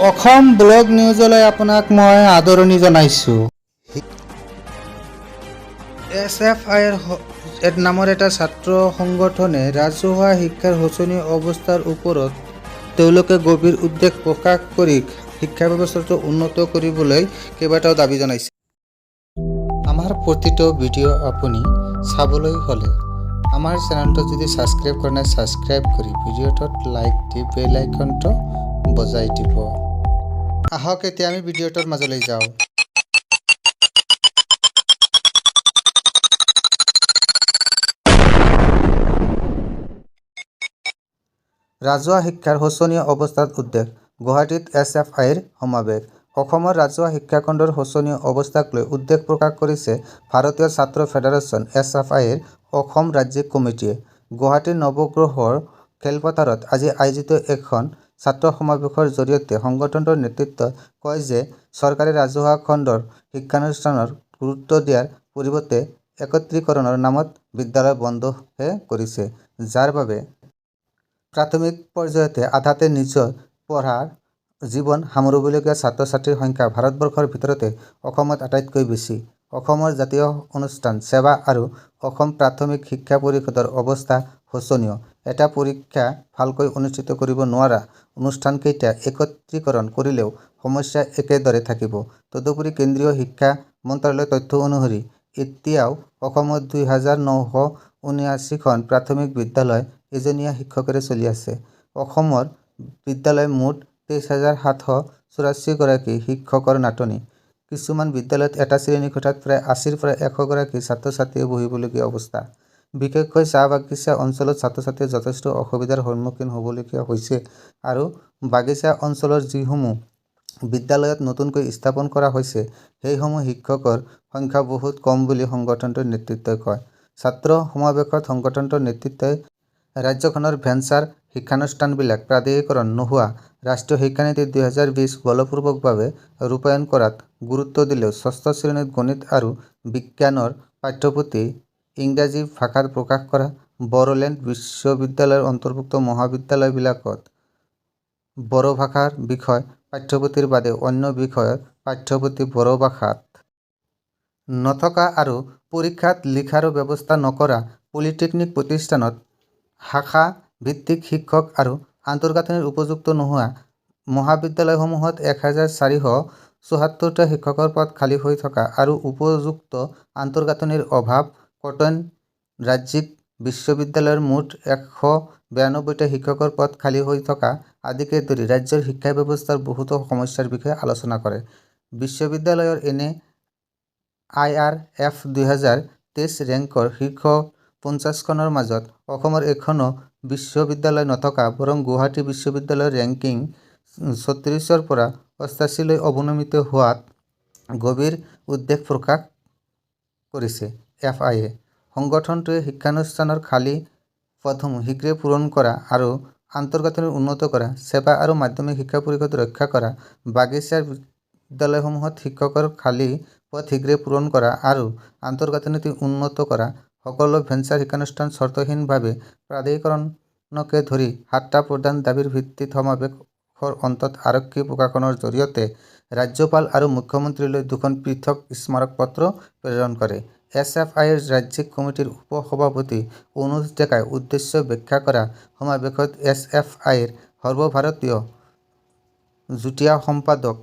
Assam blog নিউজলৈ আপোনাক মই আদৰণি জনাইছোঁ। SFI নামৰ এটা ছাত্ৰ সংগঠনে ৰাজহুৱা শিক্ষাৰ শোচনীয় অৱস্থাৰ ওপৰত তেওঁলোকে গভীৰ উদ্বেগ প্ৰকাশ কৰি শিক্ষা ব্যৱস্থাটো উন্নত কৰিবলৈ কেইবাটাও দাবী জনাইছে। আমাৰ প্ৰতিটো ভিডিঅ' আপুনি চাবলৈ হ'লে আমাৰ চেনেলটো যদি ছাবস্ক্ৰাইব কৰা নাই ছাবস্ক্ৰাইব কৰি ভিডিঅ'টোত লাইক দি বেল আইকনটো বজাই দিব। আহক এতিয়া আমি ভিডিঅ'টোৰ মাজলৈ যাওঁ। ৰাজহুৱা শিক্ষাৰ শোচনীয় অৱস্থাত উদ্বেগ, গুৱাহাটীত SFIৰ সমাৱেশ। অসমৰ ৰাজহুৱা শিক্ষাখণ্ডৰ শোচনীয় অৱস্থাক লৈ উদ্বেগ প্ৰকাশ কৰিছে ভাৰতীয় ছাত্ৰ ফেডাৰেচন SFIৰ অসম ৰাজ্যিক কমিটিয়ে। গুৱাহাটীৰ নৱগ্ৰহৰ খেলপথাৰত আজি আয়োজিত এখন ছাত্ৰ সমাৱেশৰ জৰিয়তে সংগঠনটোৰ নেতৃত্বই কয় যে চৰকাৰে ৰাজহুৱা খণ্ডৰ শিক্ষানুষ্ঠানৰ গুৰুত্ব দিয়াৰ পৰিৱৰ্তে একত্ৰীকৰণৰ নামত বিদ্যালয় বন্ধহে কৰিছে, যাৰ বাবে প্ৰাথমিক পৰ্যায়তে আধাতে নিজৰ পঢ়াৰ জীৱন সামৰিবলগীয়া ছাত্ৰ-ছাত্ৰীৰ সংখ্যা ভাৰতবৰ্ষৰ ভিতৰতে অসমত আটাইতকৈ বেছি। অসমৰ জাতীয় অনুষ্ঠান সেৱা আৰু অসম প্ৰাথমিক শিক্ষা পৰিষদৰ অৱস্থা শোচনীয়। এটা পৰীক্ষা ভালকৈ অনুষ্ঠিত কৰিব নোৱাৰা অনুষ্ঠানকেইটা একত্ৰীকৰণ কৰিলেও সমস্যা একেদৰে থাকিব। তদুপৰি কেন্দ্ৰীয় শিক্ষা মন্ত্ৰালয়ৰ তথ্য অনুসৰি এতিয়াও অসমত ২,৯৭৯খন প্ৰাথমিক বিদ্যালয় এজনীয়া শিক্ষকেৰে চলি আছে। অসমৰ বিদ্যালয় মুঠ ২৩,৭৮৪ গৰাকী শিক্ষকৰ নাটনি। কিছুমান বিদ্যালয়ত এটা শ্ৰেণীকোঠাত প্ৰায় ৮০ৰ পৰা ১০০ গৰাকী ছাত্ৰ-ছাত্ৰীয়ে বহিবলগীয়া অৱস্থা। বিশেষকৈ চাহ বাগিচা অঞ্চলত ছাত্ৰ-ছাত্ৰীয়ে যথেষ্ট অসুবিধাৰ সন্মুখীন হ'বলগীয়া হৈছে আৰু বাগিচা অঞ্চলৰ যিসমূহ বিদ্যালয়ত নতুনকৈ স্থাপন কৰা হৈছে সেইসমূহ শিক্ষকৰ সংখ্যা বহুত কম বুলি সংগঠনটোৰ নেতৃত্বই কয়। ছাত্ৰ সমাৱেশত সংগঠনটোৰ নেতৃত্বই ৰাজ্যখনৰ ভেঞ্চাৰ শিক্ষানুষ্ঠানবিলাক প্ৰাধিকৰণ নোহোৱা ৰাষ্ট্ৰীয় শিক্ষানীতি ২০২০ বলপূৰ্বকভাৱে ৰূপায়ণ কৰাত গুৰুত্ব দিলেও ষষ্ঠ শ্ৰেণীত গণিত আৰু বিজ্ঞানৰ পাঠ্যপুথি ইংৰাজী ভাষাত প্ৰকাশ কৰা বড়োলেণ্ড বিশ্ববিদ্যালয়ৰ অন্তৰ্ভুক্ত মহাবিদ্যালয়বিলাকত বড়ো ভাষাৰ বিষয় পাঠ্যপুথিৰ বাদে অন্য বিষয়ৰ পাঠ্যপুথি বড়ো ভাষাত নথকা আৰু পৰীক্ষাত লিখাৰো ব্যৱস্থা নকৰা পলিটেকনিক প্ৰতিষ্ঠানত শাখা ভিত্তিক শিক্ষক আৰু আন্তঃগাঁথনিৰ উপযুক্ত নোহোৱা মহাবিদ্যালয়সমূহত ১,৪৭৪টা শিক্ষকৰ পদ খালী হৈ থকা আৰু উপযুক্ত আন্তঃগাঁথনিৰ অভাৱ কটন ৰাজ্যিক বিশ্ববিদ্যালয়ৰ মুঠ ১৯২টা শিক্ষকৰ পদ খালী হৈ থকা আদিকে ধৰি ৰাজ্যৰ শিক্ষা ব্যৱস্থাৰ বহুতো সমস্যাৰ বিষয়ে আলোচনা কৰে। বিশ্ববিদ্যালয়ৰ এনে IRF ২০২৩ ৰেংকৰ শীৰ্ষ ৫০খনৰ মাজত অসমৰ এখনো বিশ্ববিদ্যালয় নথকা বৰং গুৱাহাটী বিশ্ববিদ্যালয়ৰ ৰেংকিং ৩৬ৰ পৰা ৮৮লৈ অৱনমিত হোৱাত গভীৰ উদ্বেগ প্ৰকাশ কৰিছে FIয়ে। সংগঠনটোৱে শিক্ষানুষ্ঠানৰ খালী পদসমূহ শীঘ্ৰে পূৰণ কৰা আৰু আন্তঃগাঁথনি উন্নত কৰা, সেৱা আৰু মাধ্যমিক শিক্ষা পৰিষদ ৰক্ষা কৰা, বাগিচাৰ বিদ্যালয়সমূহত শিক্ষকৰ খালী পদ শীঘ্ৰে পূৰণ কৰা আৰু আন্তঃগাঁথনি উন্নত কৰা, সকলো ভেঞ্চাৰ শিক্ষানুষ্ঠান চৰ্তহীনভাৱে প্ৰাধিকৰণকে ধৰি ৭টা প্ৰধান দাবীৰ ভিত্তিত সমাৱেশৰ অন্তত আৰক্ষী প্ৰশাসনৰ জৰিয়তে ৰাজ্যপাল আৰু মুখ্যমন্ত্ৰীলৈ ২খন পৃথক স্মাৰক পত্ৰ প্ৰেৰণ কৰে। SFIৰ ৰাজ্যিক কমিটিৰ উপ-সভাপতি অনুজ ডেকাই উদ্দেশ্য ব্যাখ্যা কৰা সমাৱেশত SFIৰ সৰ্বভাৰতীয় যুটীয়া সম্পাদক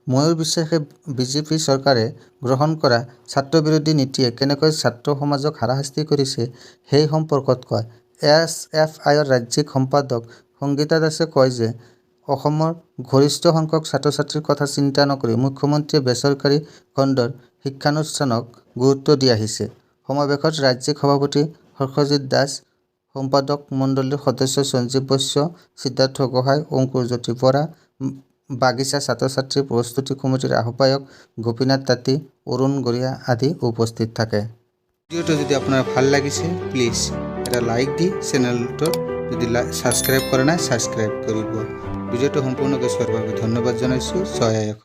ময়ূৰ বিশ্বাসে বিজেপি চৰকাৰে গ্ৰহণ কৰা ছাত্ৰবিৰোধী নীতিয়ে কেনেকৈ ছাত্ৰ সমাজক হাৰাশাস্তি কৰিছে সেই সম্পৰ্কত কয়। SFIৰ ৰাজ্যিক সম্পাদক সংগীতা দাসে কয় যে অসমৰ গৰিষ্ঠ সংখ্যক ছাত্ৰ-ছাত্ৰীৰ কথা চিন্তা নকৰি মুখ্যমন্ত্ৰীয়ে বেচৰকাৰী খণ্ডৰ শিক্ষানুষ্ঠানক গুৰুত্ব দি আহিছে। সমাৱেশত ৰাজ্যিক সভাপতি হৰ্ষজিৎ দাস, সম্পাদক মণ্ডলীৰ সদস্য সঞ্জীৱ বৈশ্য, সিদ্ধাৰ্থ গোহাঁই, অংকুৰজ্যোতি বৰা, বাগিচা ছাত্ৰ-ছাত্ৰী প্ৰস্তুতি কমিটিৰ আহ্বায়ক গোপীনাথ তাঁতী, অৰুণ গৰিয়া আদি উপস্থিত থাকে। ভিডিঅ'টো যদি আপোনাৰ ভাল লাগিছে প্লিজ এটা লাইক দি চেনেলটো যদি ছাবস্ক্ৰাইব কৰা নাই ছাবস্ক্ৰাইব কৰিব। ভিডিঅ'টো সম্পূৰ্ণকৈ চোৱাৰ বাবে ধন্যবাদ জনাইছোঁ। জয় আই অসম।